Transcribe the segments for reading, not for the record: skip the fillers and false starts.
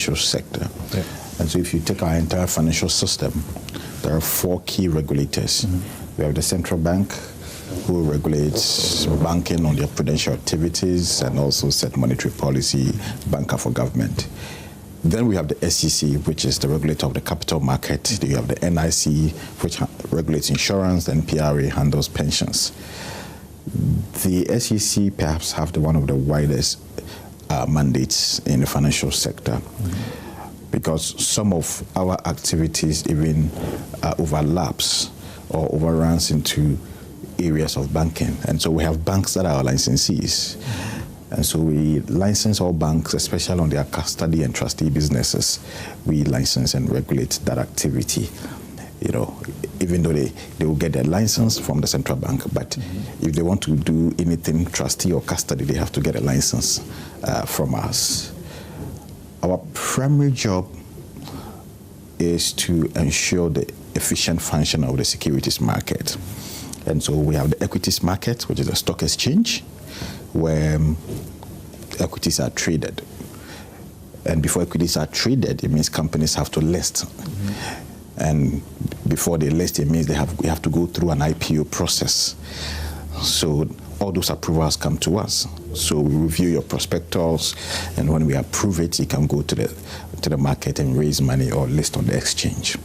sector. Yeah. And so if you take our entire financial system, there are 4 key regulators. We have the central bank, who regulates banking on their prudential activities and also set monetary policy, banker for government. Then we have the SEC, which is the regulator of the capital market. Then you have the NIC, which regulates insurance, and PRA handles pensions. The SEC perhaps have one of the widest mandates in the financial sector because some of our activities even overlaps or overruns into areas of banking. And so we have banks that are our licensees. And so we license all banks, especially on their custody and trustee businesses. We license and regulate that activity. You know, even though they will get their license from the central bank, but if they want to do anything trustee or custody, they have to get a license from us. Our primary job is to ensure the efficient function of the securities market. And so we have the equities market, which is a stock exchange, where equities are traded. And before equities are traded, it means companies have to list. And before they list, it means we have to go through an IPO process. So all those approvals come to us. So we review your prospectus, and when we approve it, you can go to the market and raise money or list on the exchange.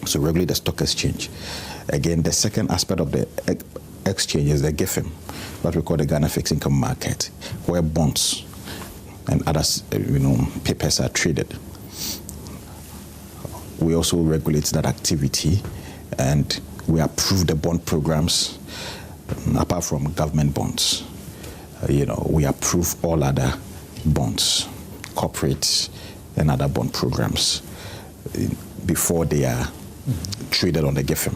So regulate the stock exchange. Again, the second aspect of the exchange is the GIFM, what we call the Ghana Fixed Income Market, where bonds and other papers are traded. We also regulate that activity, and we approve the bond programs, apart from government bonds. We approve all other bonds, corporate and other bond programs before they are traded on the GIFM.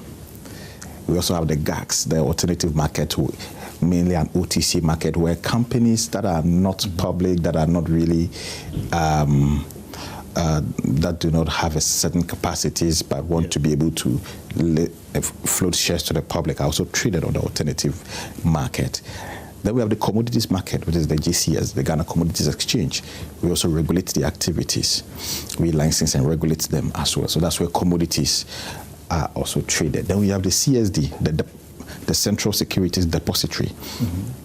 We also have the GACs, the alternative market, mainly an OTC market, where companies that are not public, that are not really, that do not have a certain capacities but want to be able to float shares to the public are also traded on the alternative market. Then we have the commodities market, which is the GCS, the Ghana Commodities Exchange. We also regulate the activities. We license and regulate them as well. So that's where commodities are also traded. Then we have the CSD, the Central Securities Depository.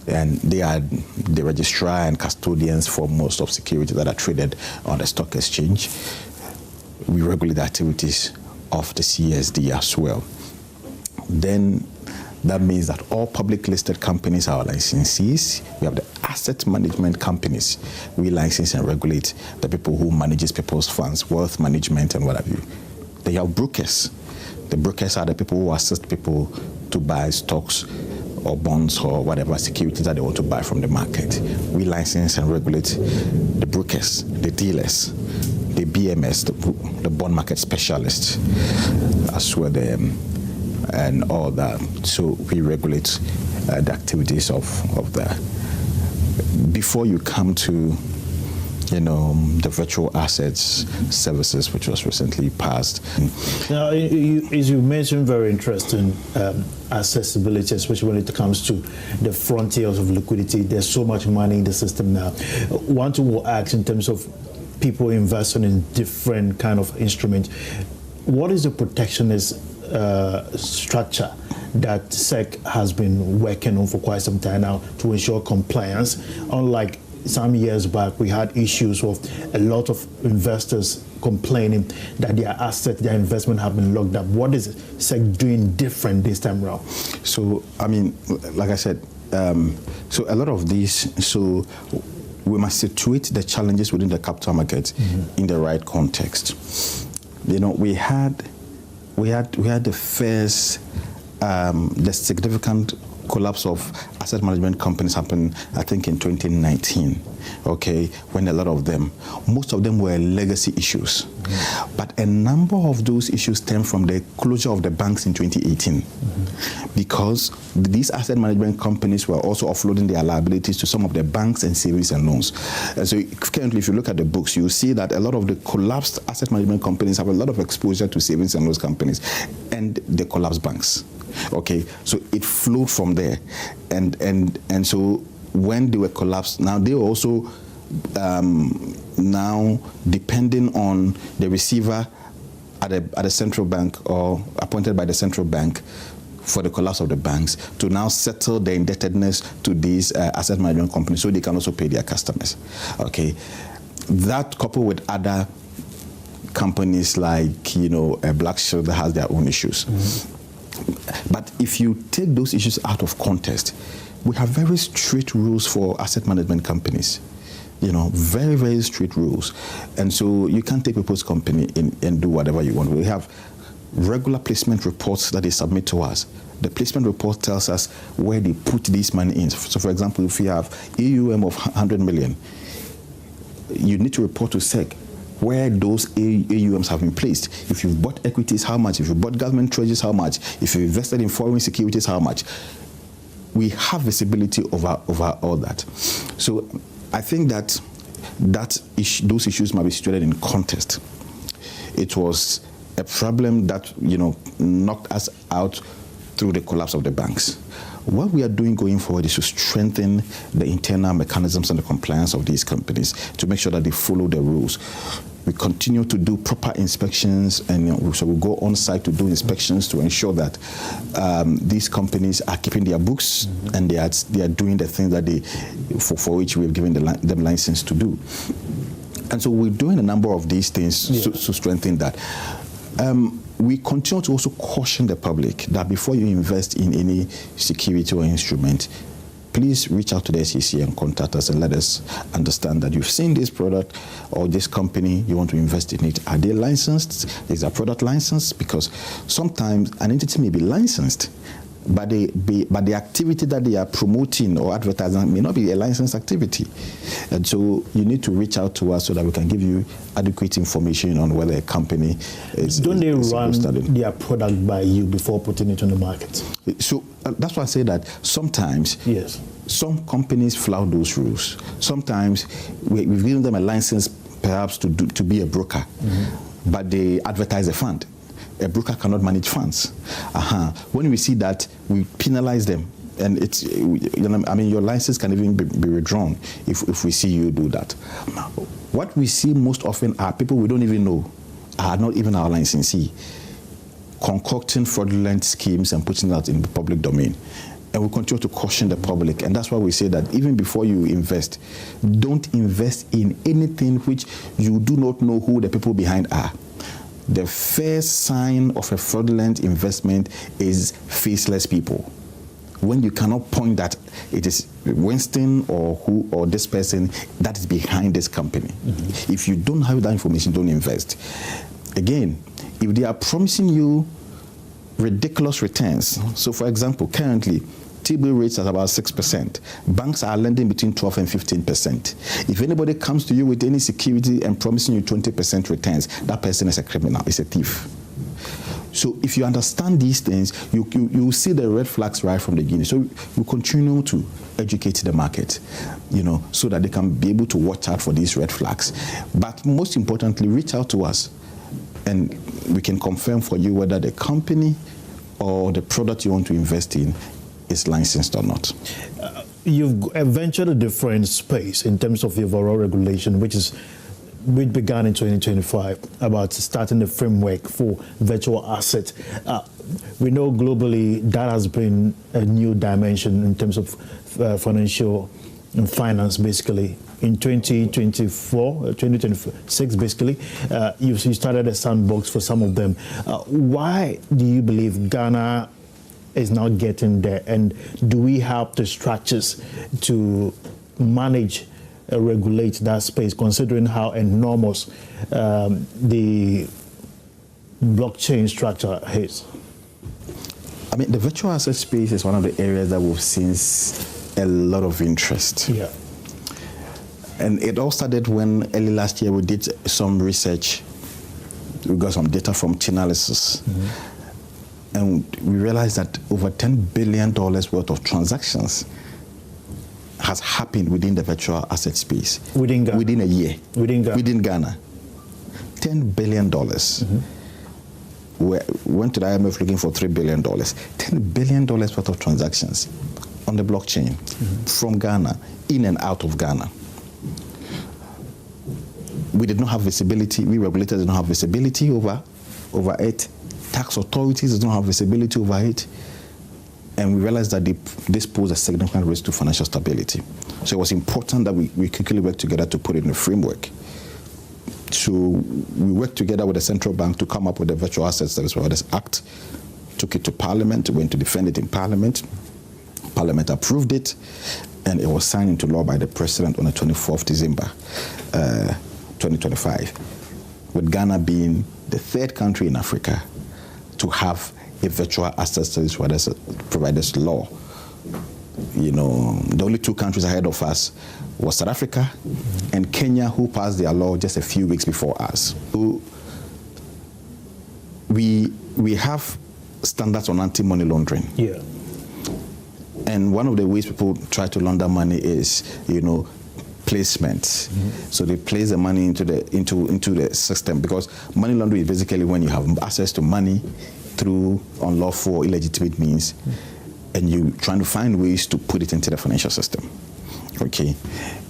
And they are the registrar and custodians for most of securities that are traded on the stock exchange. We regulate the activities of the CSD as well. Then that means that all public listed companies are our licensees. We have the asset management companies. We license and regulate the people who manages people's funds, wealth management and what have you. They have brokers. The brokers are the people who assist people to buy stocks or bonds or whatever securities that they want to buy from the market. We license and regulate the brokers, the dealers, the BMS, the bond market specialists, as well and all that. So we regulate the activities of that. Before you come to the virtual assets services, which was recently passed. Now, as you mentioned, very interesting accessibility, especially when it comes to the frontiers of liquidity. There's so much money in the system now. One thing we'll ask in terms of people investing in different kind of instruments, what is the protectionist structure that SEC has been working on for quite some time now to ensure compliance? Unlike some years back, we had issues with a lot of investors complaining that their assets, their investment have been locked up. What is SEC doing different this time around? So, I mean, like I said, so a lot of these, so we must situate the challenges within the capital market in the right context. We had the first, the significant collapse of asset management companies happened, I think, in 2019, okay, when a lot of them, most of them were legacy issues. But a number of those issues stem from the closure of the banks in 2018, because these asset management companies were also offloading their liabilities to some of the banks and savings and loans. And so currently, if you look at the books, you see that a lot of the collapsed asset management companies have a lot of exposure to savings and loans companies and the collapsed banks. Okay, so it flowed from there, and so when they were collapsed, now they were also now depending on the receiver at the central bank or appointed by the central bank for the collapse of the banks to now settle the indebtedness to these asset management companies so they can also pay their customers. Okay, that coupled with other companies like, Black-Scholes that has their own issues. But if you take those issues out of context, we have very strict rules for asset management companies. Very, very strict rules. And so you can't take people's company and do whatever you want. We have regular placement reports that they submit to us. The placement report tells us where they put this money in. So, for example, if you have AUM of 100 million, you need to report to SEC where those AUMs have been placed. If you've bought equities, how much? If you bought government treasuries, how much? If you invested in foreign securities, how much? We have visibility over all that. So I think that those issues might be situated in context. It was a problem that knocked us out through the collapse of the banks. What we are doing going forward is to strengthen the internal mechanisms and the compliance of these companies to make sure that they follow the rules. We continue to do proper inspections, and so we go on site to do inspections to ensure that these companies are keeping their books and they are doing the things that for which we have given them license to do. And so we're doing a number of these things to strengthen that. We continue to also caution the public that before you invest in any security or instrument, please reach out to the SEC and contact us and let us understand that you've seen this product or this company, you want to invest in it. Are they licensed? Is their product licensed? Because sometimes an entity may be licensed, but the activity that they are promoting or advertising may not be a licensed activity. And so you need to reach out to us so that we can give you adequate information on whether a company is... Don't they run their product by you before putting it on the market? So that's why I say that sometimes some companies flout those rules. Sometimes we've given them a license perhaps to be a broker, but they advertise a fund. A broker cannot manage funds. When we see that, we penalize them, and it's your license can even be withdrawn if we see you do that. What we see most often are people we don't even know, are not even our licensee, concocting fraudulent schemes and putting that in the public domain. And we continue to caution the public, and that's why we say that even before you invest, don't invest in anything which you do not know who the people behind are. The first sign of a fraudulent investment is faceless people. When you cannot point that it is Winston or this person that is behind this company. If you don't have that information, don't invest. Again, if they are promising you ridiculous returns, so for example, currently, T-bill rates at about 6%. Banks are lending between 12 and 15%. If anybody comes to you with any security and promising you 20% returns, that person is a criminal, is a thief. So if you understand these things, you see the red flags right from the beginning. So we continue to educate the market, so that they can be able to watch out for these red flags. But most importantly, reach out to us, and we can confirm for you whether the company or the product you want to invest in is licensed or not. You've ventured a different space in terms of the overall regulation, which began in 2025 about starting the framework for virtual assets. We know globally that has been a new dimension in terms of financial and finance, basically. In 2026, basically, you started a sandbox for some of them. Why do you believe Ghana is now getting there, and do we have the structures to manage regulate that space, considering how enormous the blockchain structure is? I mean, the virtual asset space is one of the areas that we've seen a lot of interest. Yeah. And it all started when early last year we did some research. We got some data from Chainalysis. And we realized that over $10 billion worth of transactions has happened within the virtual asset space. Within Ghana? Within a year. Within Ghana. $10 billion. We went to the IMF looking for $3 billion. $10 billion worth of transactions on the blockchain from Ghana, in and out of Ghana. we did not have visibility. We regulators did not have visibility over it. Tax authorities did not have visibility over it. And we realized that this posed a significant risk to financial stability. So it was important that we quickly work together to put it in a framework. So we worked together with the central bank to come up with the Virtual Asset Service Providers Act, took it to Parliament, went to defend it in Parliament. Parliament approved it, and it was signed into law by the President on the 24th December 2025, with Ghana being the third country in Africa to have a Virtual Asset Service Providers law. You know, the only two countries ahead of us was South Africa and Kenya, who passed their law just a few weeks before us. So we have standards on anti-money laundering. Yeah. And one of the ways people try to launder money is, you know, placement. So they place the money into the system, because money laundering is basically when you have access to money through unlawful or illegitimate means, and you're trying to find ways to put it into the financial system. Okay,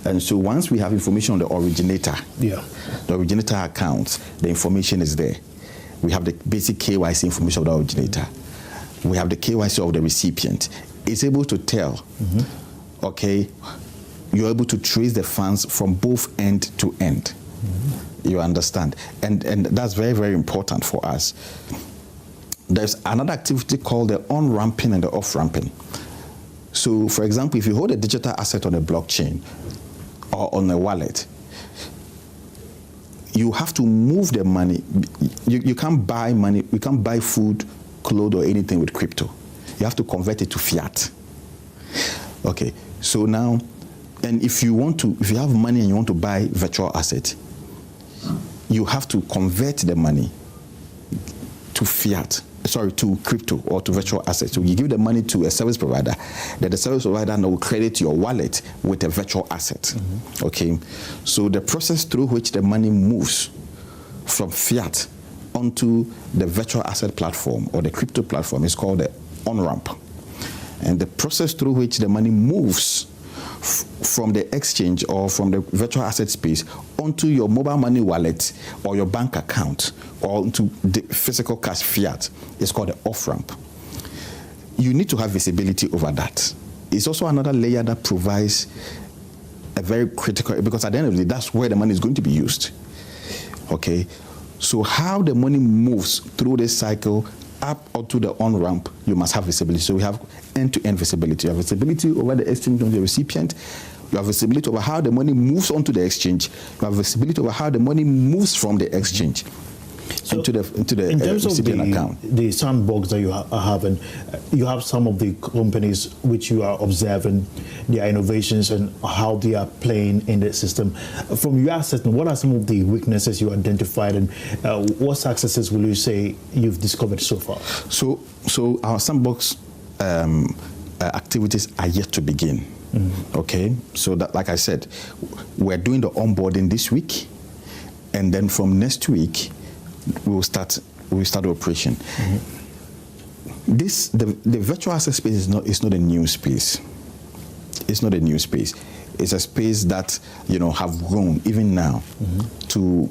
and so once we have information on the originator, the originator account, the information is there. We have the basic KYC information of the originator. We have the KYC of the recipient. It's able to tell, okay, you're able to trace the funds from both end to end. You understand? And that's very, very important for us. There's another activity called the on-ramping and the off-ramping. So, for example, if you hold a digital asset on a blockchain or on a wallet, you have to move the money. You can't buy money, you can't buy food, clothes, or anything with crypto. You have to convert it to fiat. Okay, so now, and if you have money and you want to buy virtual asset, you have to convert the money to to crypto or to virtual assets. So you give the money to a service provider, then the service provider will credit your wallet with a virtual asset. Okay, so the process through which the money moves from fiat onto the virtual asset platform or the crypto platform is called the on-ramp. And the process through which the money moves from the exchange or from the virtual asset space onto your mobile money wallet or your bank account or into the physical cash fiat is called the off-ramp. You need to have visibility over that. It's also another layer that provides a very critical, because at the end of the day, that's where the money is going to be used. Okay, so how the money moves through this cycle up onto the on-ramp, you must have visibility. So we have end-to-end visibility. You have visibility over the exchange on the recipient. You have visibility over how the money moves onto the exchange. You have visibility over how the money moves from the exchange into the recipient account. The sandbox that you are having, you have some of the companies which you are observing their innovations and how they are playing in the system. From your assessment, what are some of the weaknesses you identified, and what successes will you say you've discovered so far? So our sandbox activities are yet to begin. Okay, so that, like I said, we're doing the onboarding this week, and then from next week we'll start operation. The virtual asset space is not a new space. It's not a new space. It's a space that have grown even now to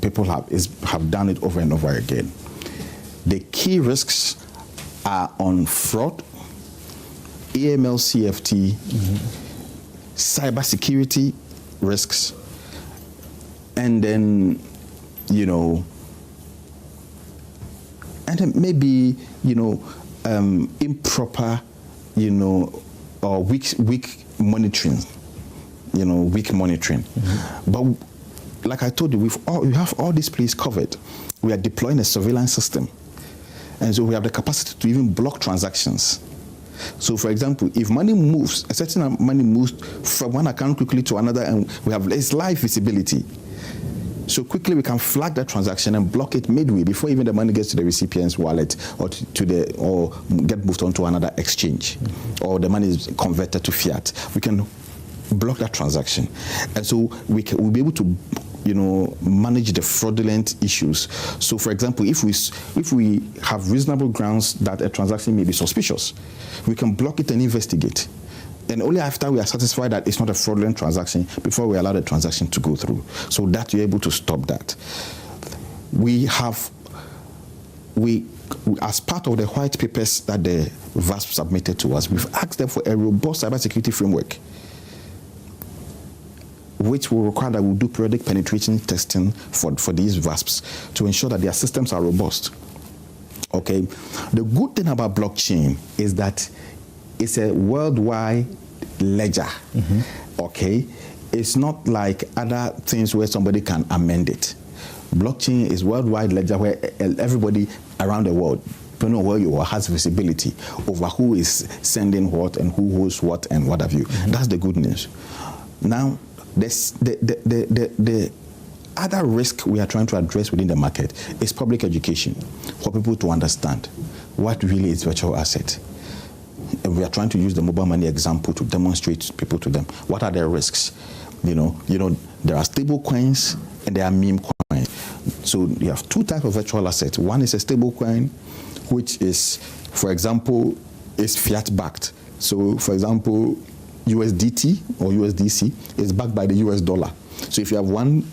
people have done it over and over again. The key risks are on fraud, AML, CFT, cybersecurity risks, and then and then maybe improper or weak monitoring, weak monitoring. But like I told you, we have all these places covered. We are deploying a surveillance system, and so we have the capacity to even block transactions. So, for example, if money moves, a certain money moves from one account quickly to another, and it's live visibility. So quickly we can flag that transaction and block it midway before even the money gets to the recipient's wallet or or get moved on to another exchange, or the money is converted to fiat. We can block that transaction, and so we'll be able to manage the fraudulent issues. So, for example, if we have reasonable grounds that a transaction may be suspicious, we can block it and investigate. And only after we are satisfied that it's not a fraudulent transaction before we allow the transaction to go through. So that you're able to stop that. We as part of the white papers that the VASP submitted to us, we've asked them for a robust cybersecurity framework, which will require that we do periodic penetration testing for these VASPs to ensure that their systems are robust. Okay. The good thing about blockchain is that it's a worldwide ledger. Okay. It's not like other things where somebody can amend it. Blockchain is worldwide ledger where everybody around the world, depending on where you are, has visibility over who is sending what and who holds what and what have you. That's the good news. Now, the other risk we are trying to address within the market is public education for people to understand what really is virtual asset. And we are trying to use the mobile money example to demonstrate people to them what are their risks. You know, there are stable coins and there are meme coins. So you have two types of virtual assets. One is a stable coin, which is, for example, is fiat backed. So, for example, USDT or USDC is backed by the US dollar. So if you have one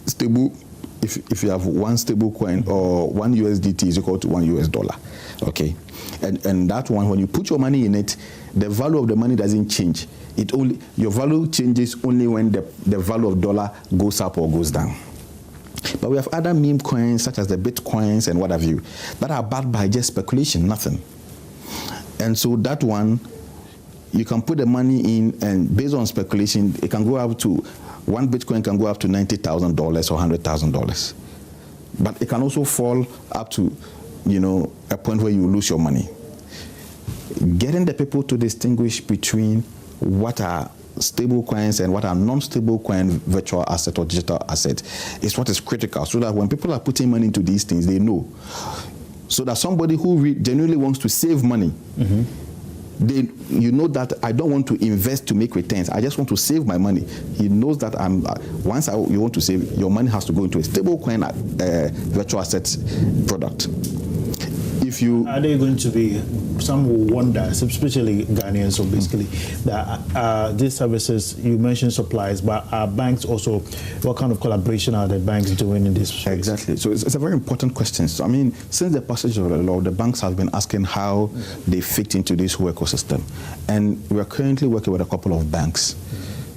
stable, if you have one stable coin or one USDT is equal to $1 US. Okay, and that one, when you put your money in it, the value of the money doesn't change. Your value changes only when the value of dollar goes up or goes down. But we have other meme coins such as the Bitcoins and what have you that are backed by just speculation, nothing. And so that one, you can put the money in, and based on speculation, it can go up to, one Bitcoin can go up to $90,000 or $100,000. But it can also fall up to, a point where you lose your money. Getting the people to distinguish between what are stable coins and what are non-stable coin virtual asset or digital asset is what is critical, so that when people are putting money into these things, they know. So that somebody who genuinely wants to save money, you know that I don't want to invest to make returns. I just want to save my money. He knows that you want to save, your money has to go into a stable coin virtual asset product. Are they going to be, some will wonder, especially Ghanaians, so basically, that these services, you mentioned supplies, but are banks also, what kind of collaboration are the banks doing in this space? Exactly. So it's a very important question. So, I mean, since the passage of the law, the banks have been asking how they fit into this whole ecosystem. And we are currently working with a couple of banks.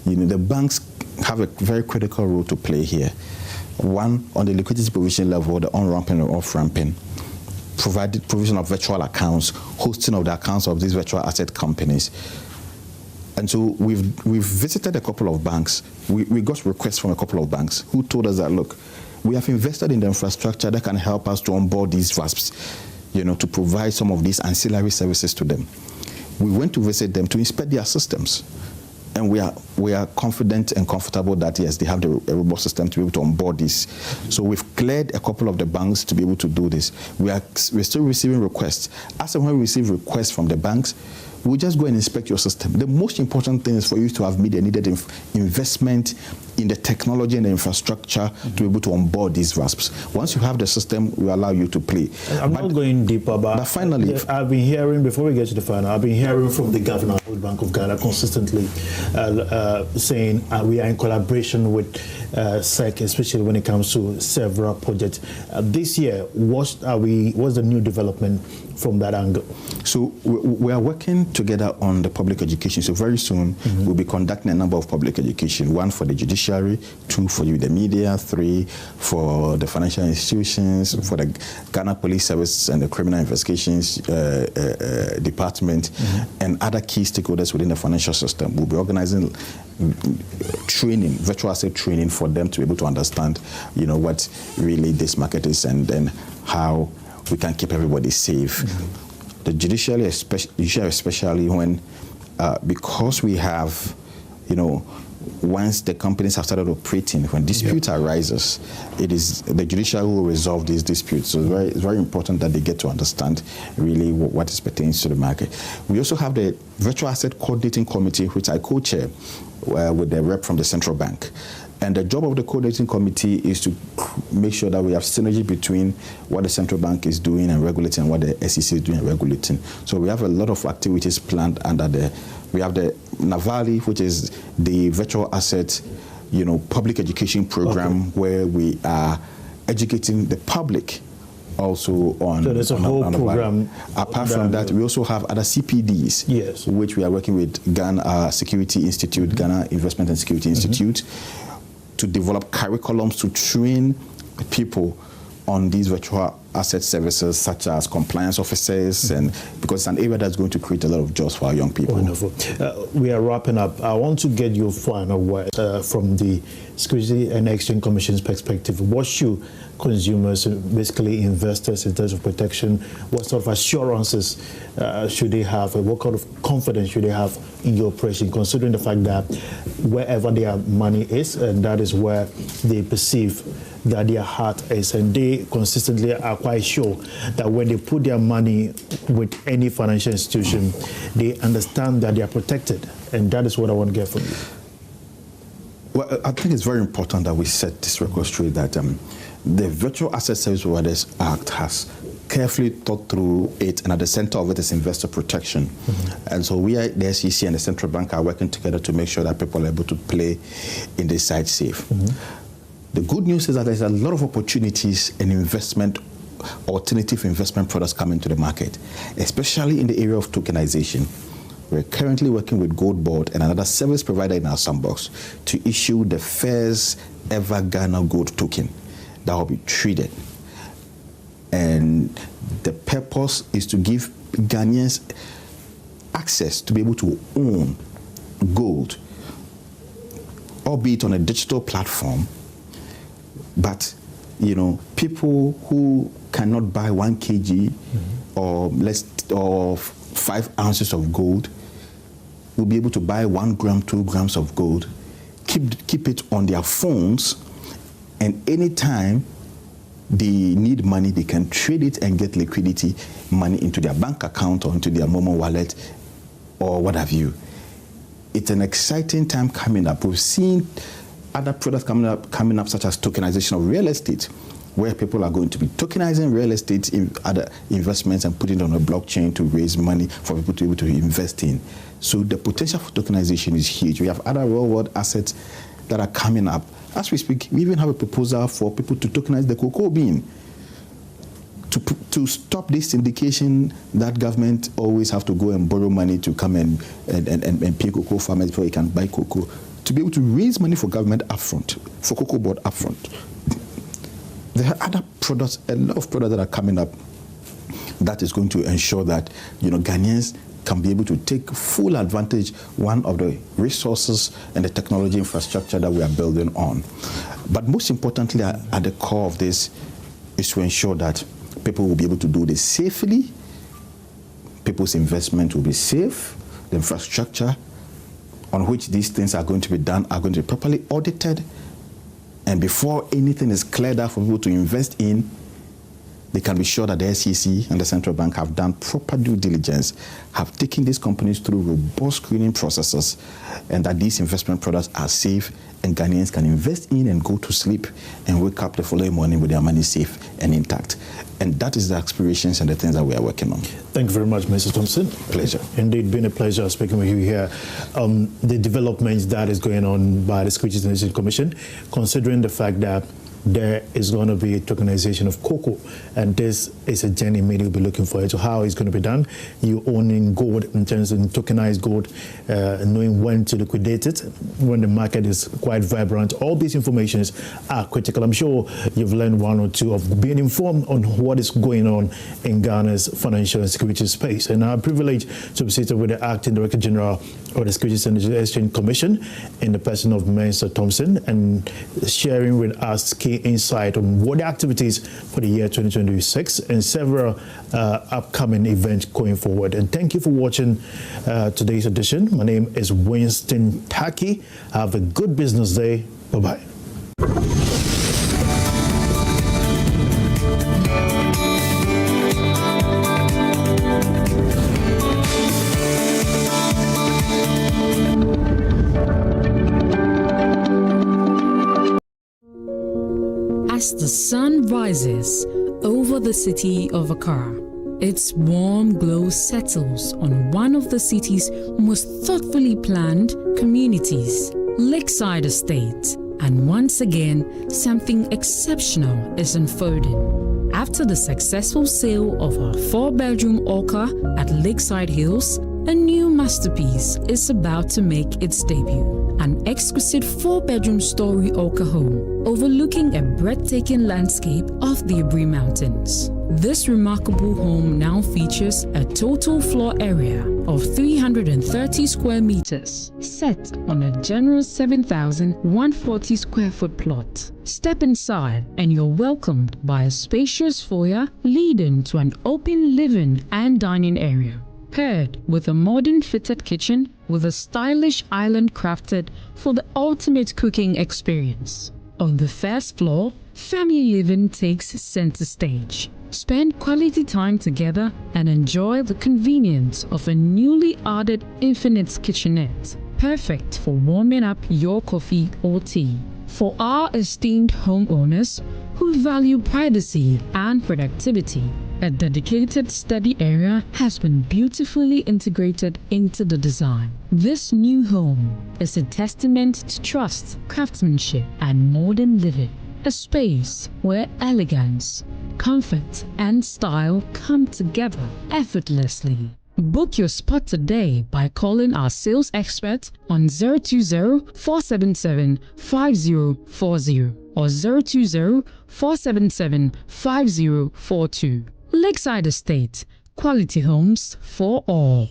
The banks have a very critical role to play here. One, on the liquidity provision level, the on-ramping and off-ramping, provision of virtual accounts, hosting of the accounts of these virtual asset companies. And so we've visited a couple of banks. We got requests from a couple of banks who told us that, look, we have invested in the infrastructure that can help us to onboard these VASPs, to provide some of these ancillary services to them. We went to visit them to inspect their systems. And we are confident and comfortable that, yes, they have a robust system to be able to onboard this. So we've cleared a couple of the banks to be able to do this. We're still receiving requests. As and when we receive requests from the banks, we'll just go and inspect your system. The most important thing is for you to have made the needed investment in the technology and the infrastructure to be able to onboard these VASPs. Once you have the system, we allow you to play. I'm not going deeper, but finally, I've been hearing, before we get to the final, I've been hearing from the governor of the Bank of Ghana consistently saying we are in collaboration with SEC, especially when it comes to several projects. This year, what's the new development from that angle? So we are working together on the public education. So very soon we'll be conducting a number of public education, one for the judiciary, two for the media, three for the financial institutions, for the Ghana Police Service and the Criminal Investigations Department, and other key stakeholders within the financial system. We'll be organizing training, virtual asset training for them to be able to understand, what really this market is and then how we can keep everybody safe. The judiciary, especially when, because we have, once the companies have started operating, when dispute arises, it is the judiciary who will resolve these disputes. So it's very important that they get to understand really what is pertains to the market. We also have the Virtual Asset Coordinating Committee, which I co-chair with the rep from the central bank. And the job of the coordinating committee is to make sure that we have synergy between what the central bank is doing and regulating and what the SEC is doing and regulating. So we have a lot of activities planned under we have the Navali, which is the virtual asset, public education program, where we are educating the public also on. So there's a whole program. Apart from that, we also have other CPDs, yes, which we are working with Ghana Security Institute, Ghana Investment and Security Institute, to develop curriculums to train people on these virtual asset services, such as compliance officers, and because it's an area that's going to create a lot of jobs for our young people. Wonderful. We are wrapping up. I want to get your final word from the Securities and Exchange Commission's perspective. What should consumers, basically investors, in terms of protection, what sort of assurances should they have? What kind of confidence should they have in your operation, considering the fact that wherever their money is, and that is where they perceive that their heart is, and they consistently are quite sure that when they put their money with any financial institution, they understand that they are protected, and that is what I want to get from you. Well, I think it's very important that we set this record straight, that the Virtual Asset Service Providers Act has carefully thought through it, and at the center of it is investor protection. And so we are, the SEC and the central bank, are working together to make sure that people are able to play in this side safe. The good news is that there's a lot of opportunities in alternative investment products coming to the market, especially in the area of tokenization. We're currently working with Gold Board and another service provider in our sandbox to issue the first ever Ghana Gold token that will be traded. And the purpose is to give Ghanaians access to be able to own gold, albeit on a digital platform. But, people who cannot buy 1 kg or 5 ounces of gold will be able to buy 1 gram, 2 grams of gold, keep it on their phones, and anytime they need money, they can trade it and get liquidity, money into their bank account or into their Momo wallet or what have you. It's an exciting time coming up. We've seen other products coming up, such as tokenization of real estate, where people are going to be tokenizing real estate in other investments and putting it on a blockchain to raise money for people to be able to invest in. So the potential for tokenization is huge. We have other real-world assets that are coming up. As we speak, we even have a proposal for people to tokenize the cocoa bean to stop this syndication that government always have to go and borrow money to come and pay cocoa farmers before you can buy cocoa, to be able to raise money for government upfront, for Cocoa Board upfront. There are other products, a lot of products that are coming up that is going to ensure that Ghanaians can be able to take full advantage, one of the resources and the technology infrastructure that we are building on. But most importantly, at the core of this is to ensure that people will be able to do this safely, people's investment will be safe, the infrastructure on which these things are going to be done are going to be properly audited, and before anything is cleared out for people to invest in, they can be sure that the SEC and the central bank have done proper due diligence, have taken these companies through robust screening processes, and that these investment products are safe and Ghanaians can invest in and go to sleep and wake up the following morning with their money safe and intact. And that is the aspirations and the things that we are working on. Thank you very much, Mr. Thompson. Pleasure. Indeed, been a pleasure speaking with you here. The developments that is going on by the Securities and Exchange Commission, considering the fact that there is going to be a tokenization of cocoa, and this is a journey many will be looking for. So how it's going to be done, you owning gold in terms of tokenized gold, knowing when to liquidate it, when the market is quite vibrant. All these informations are critical. I'm sure you've learned one or two of being informed on what is going on in Ghana's financial and security space. And I'm privileged to be seated with the Acting Director General of the Securities and Exchange Commission in the person of Mr. Thompson, and sharing with us key insight on what the activities for the year 2026 and several upcoming events going forward. And thank you for watching today's edition. My name is Winston Tackie. Have a good business day. Bye-bye. the sun rises over the city of Accra, its warm glow settles on one of the city's most thoughtfully planned communities, Lakeside Estate. And once again, something exceptional is unfolding. After the successful sale of our 4-bedroom Orca at Lakeside Hills, a new masterpiece is about to make its debut. An exquisite 4-bedroom story Orca home overlooking a breathtaking landscape of the Abri Mountains. This remarkable home now features a total floor area of 330 square meters, set on a generous 7,140 square foot plot. Step inside and you're welcomed by a spacious foyer leading to an open living and dining area, paired with a modern fitted kitchen with a stylish island crafted for the ultimate cooking experience. On the first floor, family living takes center stage. Spend quality time together and enjoy the convenience of a newly added infinite kitchenette, perfect for warming up your coffee or tea. For our esteemed homeowners who value privacy and productivity, a dedicated study area has been beautifully integrated into the design. This new home is a testament to trust, craftsmanship, and modern living. A space where elegance, comfort, and style come together effortlessly. Book your spot today by calling our sales expert on 020-477-5040 or 020-477-5042. Lakeside Estate, quality homes for all.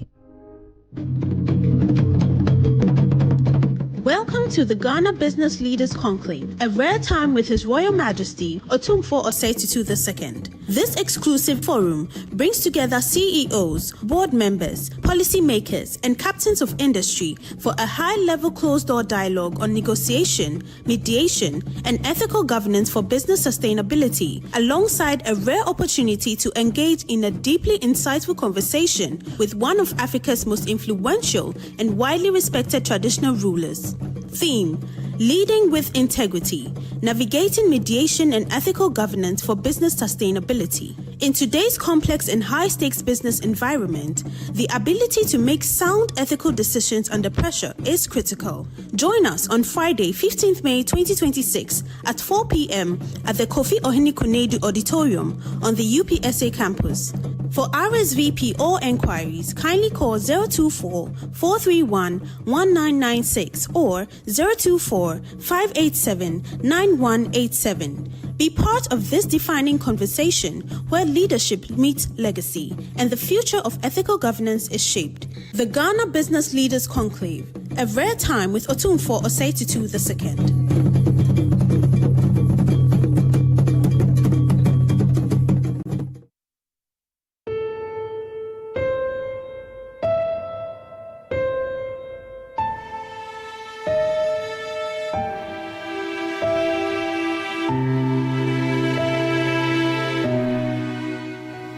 Welcome to the Ghana Business Leaders Conclave, a rare time with His Royal Majesty Otumfuo Osei-Tutu II. This exclusive forum brings together CEOs, board members, policymakers, and captains of industry for a high-level closed-door dialogue on negotiation, mediation, and ethical governance for business sustainability, alongside a rare opportunity to engage in a deeply insightful conversation with one of Africa's most influential and widely respected traditional rulers. Theme: Leading with Integrity, Navigating Mediation and Ethical Governance for Business Sustainability. In today's complex and high-stakes business environment, the ability to make sound ethical decisions under pressure is critical. Join us on Friday, 15th May 2026 at 4 p.m. at the Kofi Ohene Konadu Auditorium on the UPSA campus. For RSVP or enquiries, kindly call 024-431-1996 or 024-587-9187. Be part of this defining conversation where leadership meets legacy and the future of ethical governance is shaped. The Ghana Business Leaders Conclave, a rare time with Otumfuo Osei-Tutu II.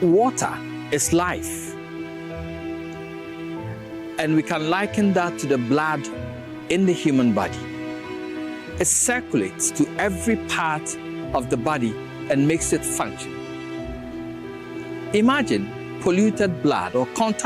Water is life, and we can liken that to the blood in the human body. It circulates to every part of the body and makes it function. Imagine polluted blood or contaminated